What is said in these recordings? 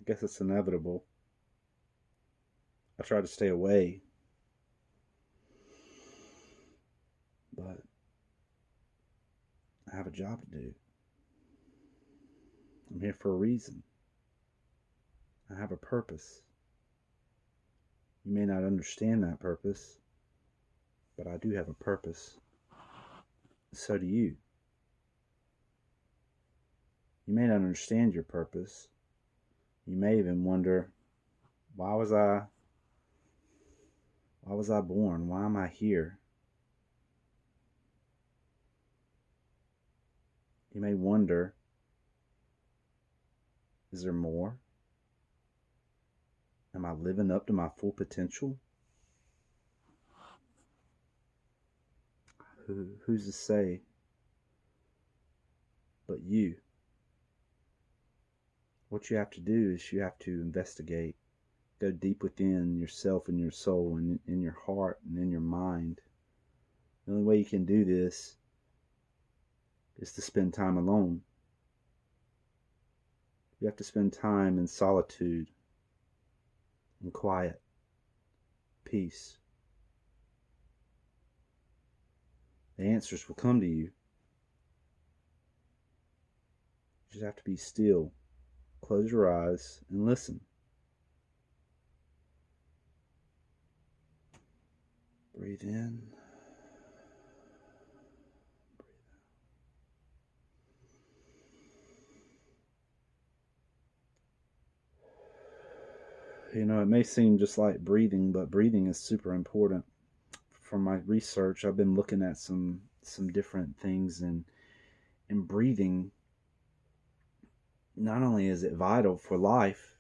guess it's inevitable. I try to stay away, but I have a job to do. I'm here for a reason. I have a purpose. You may not understand that purpose, but I do have a purpose. So do you. You may not understand your purpose. You may even wonder, why was I born? Why am I here? You may wonder, is there more? Am I living up to my full potential? Who's to say but you? What you have to do is you have to investigate, go deep within yourself and your soul and in your heart and in your mind. The only way you can do this is to spend time alone. You have to spend time in solitude, in quiet, peace. The answers will come to you. You just have to be still, close your eyes, and listen. Breathe in. It may seem just like breathing, but breathing is super important. From my research, I've been looking at some different things, and in breathing, not only is it vital for life,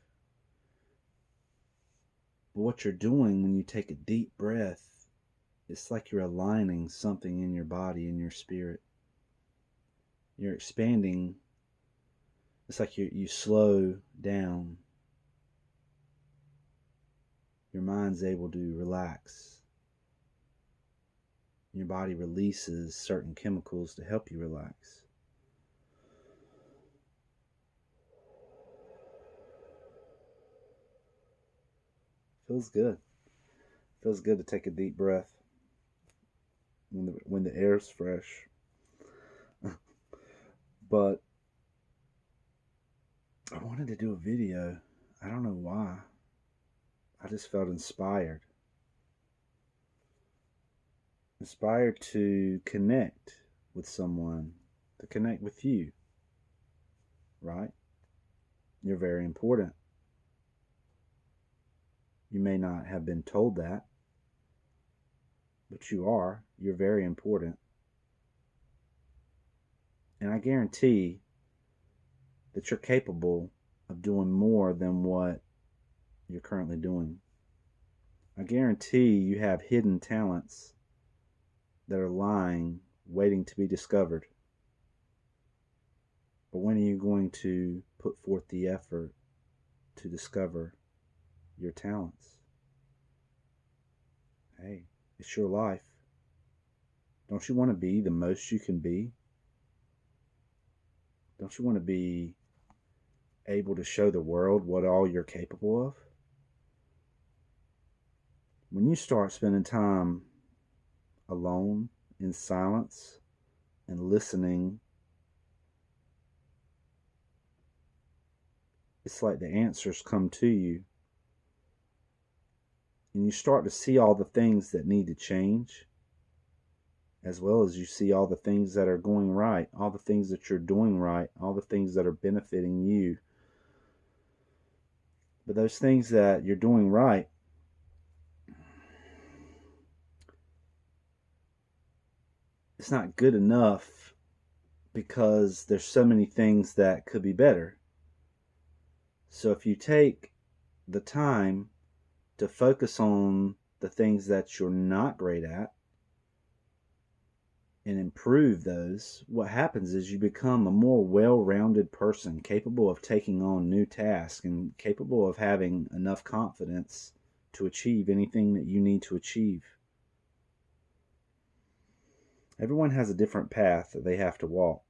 but what you're doing when you take a deep breath, it's like you're aligning something in your body, in your spirit. You're expanding. It's like you slow down. Your mind's able to relax. Your body releases certain chemicals to help you relax. Feels good. Feels good to take a deep breath when the air's fresh. But I wanted to do a video. I don't know why. I just felt inspired. Inspired to connect with someone, to connect with you. Right? You're very important. You may not have been told that, but you are. You're very important. And I guarantee that you're capable of doing more than what you're currently doing. I guarantee you have hidden talents that are lying, waiting to be discovered. But when are you going to put forth the effort to discover your talents? Hey, it's your life. Don't you want to be the most you can be? Don't you want to be able to show the world what all you're capable of? When you start spending time alone, in silence, and listening, it's like the answers come to you. And you start to see all the things that need to change, as well as you see all the things that are going right, all the things that you're doing right, all the things that are benefiting you. But those things that you're doing right, it's not good enough because there's so many things that could be better. So if you take the time to focus on the things that you're not great at and improve those, what happens is you become a more well-rounded person, capable of taking on new tasks and capable of having enough confidence to achieve anything that you need to achieve. Everyone has a different path that they have to walk.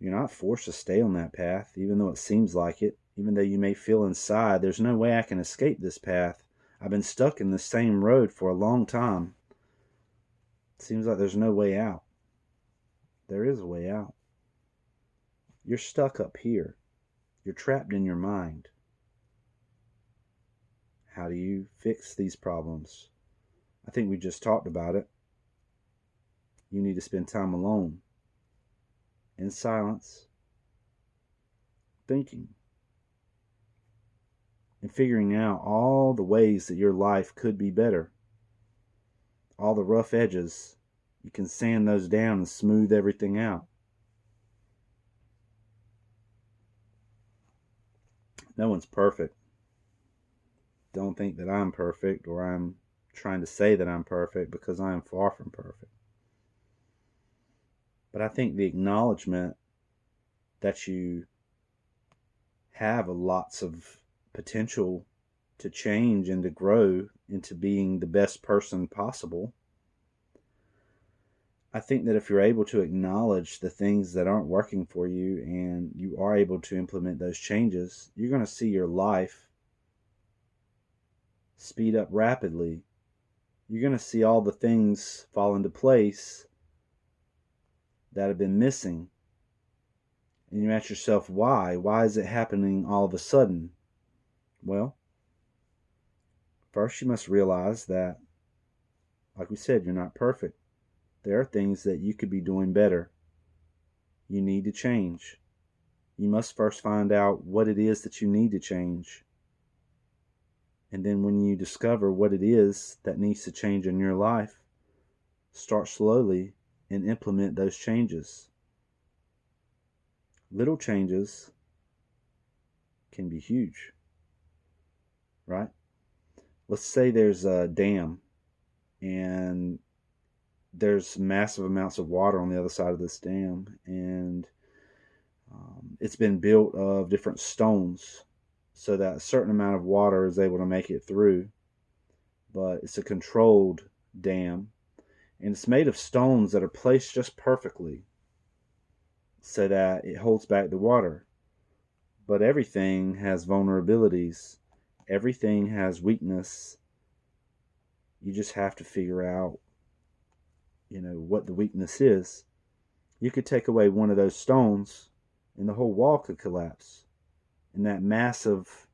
You're not forced to stay on that path, even though it seems like it, Even though you may feel inside, there's no way I can escape this path. I've been stuck in the same road for a long time. It seems like there's no way out. There is a way out. You're stuck up here. You're trapped in your mind. How do you fix these problems? I think we just talked about it. You need to spend time alone, in silence, thinking, and figuring out all the ways that your life could be better. All the rough edges, you can sand those down and smooth everything out. No one's perfect. Don't think that I'm perfect, or I'm trying to say that I'm perfect, because I am far from perfect. But I think the acknowledgement that you have lots of potential to change and to grow into being the best person possible. I think that if you're able to acknowledge the things that aren't working for you and you are able to implement those changes, you're going to see your life speed up rapidly. You're going to see all the things fall into place that have been missing. And you ask yourself, why? Why is it happening all of a sudden? Well, first you must realize that, like we said, you're not perfect. There are things that you could be doing better. You need to change. You must first find out what it is that you need to change. And then when you discover what it is that needs to change in your life, start slowly and implement those changes. Little changes can be huge, right? Let's say there's a dam and there's massive amounts of water on the other side of this dam, and it's been built of different stones so that a certain amount of water is able to make it through, but it's a controlled dam, and it's made of stones that are placed just perfectly so that it holds back the water. But everything has vulnerabilities. Everything has weakness. You just have to figure out, what the weakness is. You could take away one of those stones and the whole wall could collapse. And that massive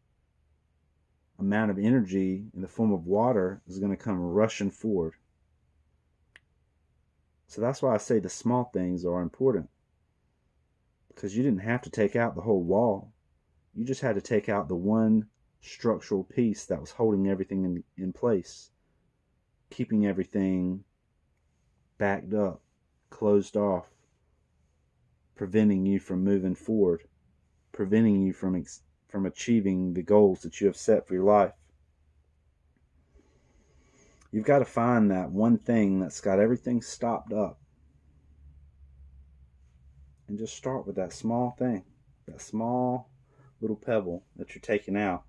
amount of energy in the form of water is going to come rushing forward. So that's why I say the small things are important. Because you didn't have to take out the whole wall. You just had to take out the one structural piece that was holding everything in place, keeping everything backed up, closed off, preventing you from moving forward, preventing you from achieving the goals that you have set for your life. You've got to find that one thing that's got everything stopped up. And just start with that small thing, that small little pebble that you're taking out.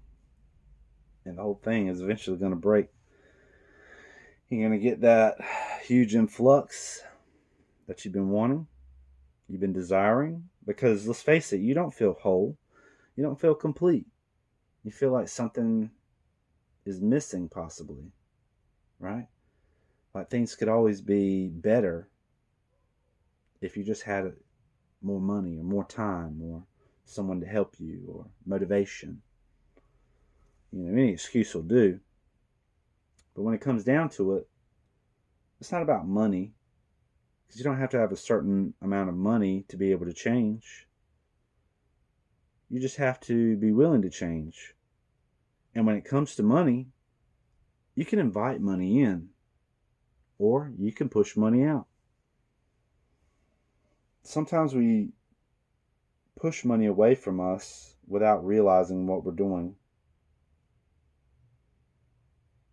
And the whole thing is eventually going to break. You're going to get that huge influx that you've been wanting, you've been desiring. Because let's face it, you don't feel whole. You don't feel complete. You feel like something is missing, possibly. Right? Like things could always be better if you just had more money or more time or someone to help you or motivation. Any excuse will do. But when it comes down to it, it's not about money. Because you don't have to have a certain amount of money to be able to change. You just have to be willing to change. And when it comes to money, you can invite money in, or you can push money out. Sometimes we push money away from us without realizing what we're doing.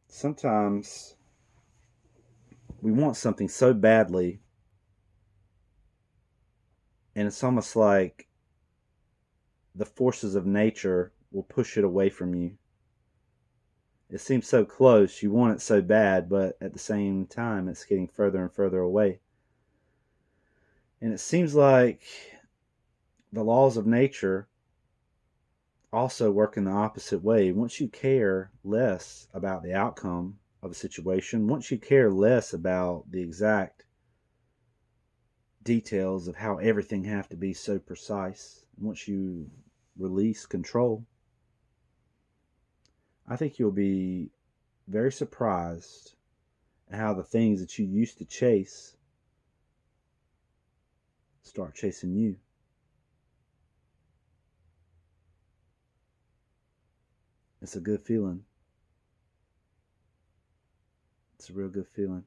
Sometimes we want something so badly, and it's almost like the forces of nature will push it away from you. It seems so close, you want it so bad, but at the same time, it's getting further and further away. And it seems like the laws of nature also work in the opposite way. Once you care less about the outcome of a situation, once you care less about the exact details of how everything have to be so precise, once you release control, I think you'll be very surprised at how the things that you used to chase start chasing you. It's a good feeling. It's a real good feeling.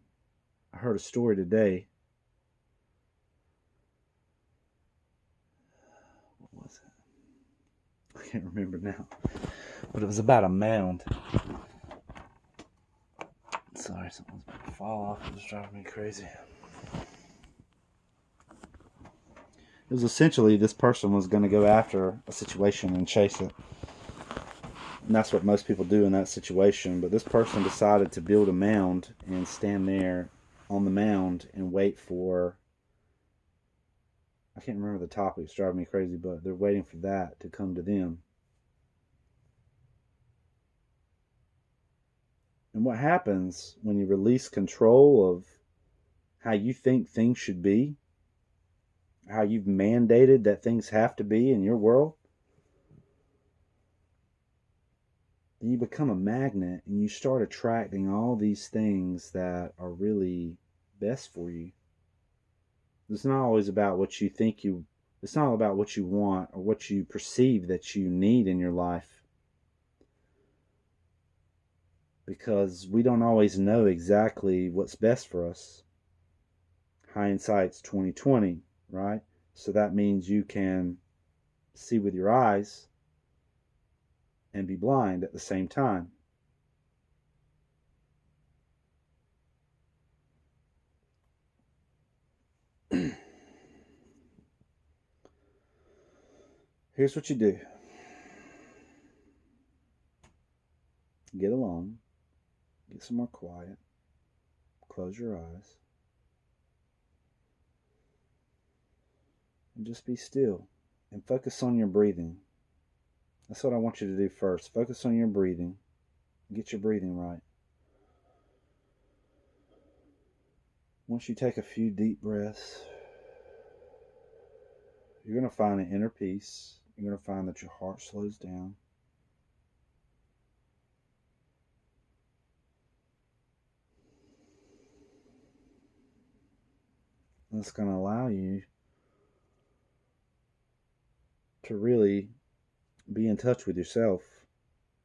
I heard a story today. What was it? I can't remember now. But it was about a mound. Sorry, something's about to fall off. It was driving me crazy. It was essentially this person was going to go after a situation and chase it. And that's what most people do in that situation. But this person decided to build a mound and stand there on the mound and wait for, I can't remember the topic, it's driving me crazy, but they're waiting for that to come to them. And what happens when you release control of how you think things should be, how you've mandated that things have to be in your world, then you become a magnet and you start attracting all these things that are really best for you. It's not always about what you think it's not about what you want or what you perceive that you need in your life. Because we don't always know exactly what's best for us. Hindsight's 20/20, right? So that means you can see with your eyes and be blind at the same time. Here's what you do. Get alone. Get somewhere quiet. Close your eyes. And just be still. And focus on your breathing. That's what I want you to do first. Focus on your breathing. Get your breathing right. Once you take a few deep breaths, you're going to find an inner peace. You're going to find that your heart slows down. And it's going to allow you to really be in touch with yourself,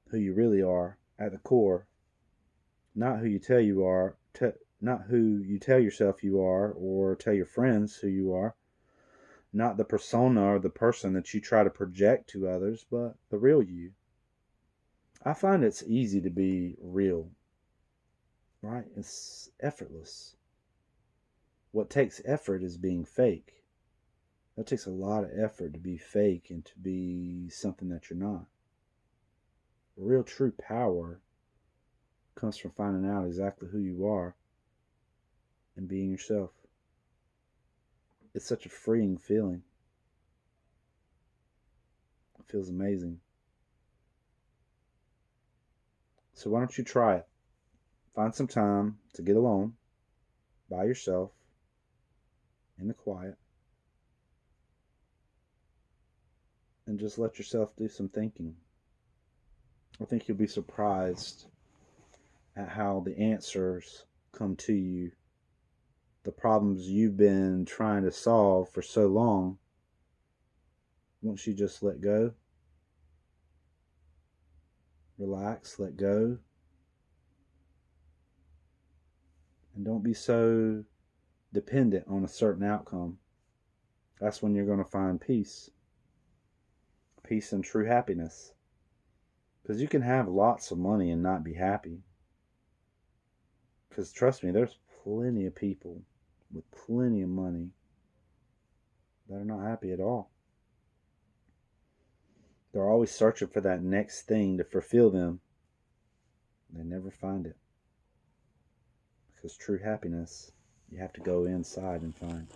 who you really are at the core, not who you tell you are, not who you tell yourself you are or tell your friends who you are, not the persona or the person that you try to project to others, but the real you. I find it's easy to be real, right? It's effortless. What takes effort is being fake. That takes a lot of effort to be fake and to be something that you're not. Real true power comes from finding out exactly who you are and being yourself. It's such a freeing feeling. It feels amazing. So why don't you try it? Find some time to get alone by yourself in the quiet and just let yourself do some thinking. I think you'll be surprised at how the answers come to you. The problems you've been trying to solve for so long, once you just let go, relax, let go, and don't be so dependent on a certain outcome. That's when you're going to find peace. Peace and true happiness. Because you can have lots of money and not be happy. Because trust me, there's plenty of people with plenty of money that are not happy at all. They're always searching for that next thing to fulfill them. They never find it. Because true happiness, you have to go inside and find.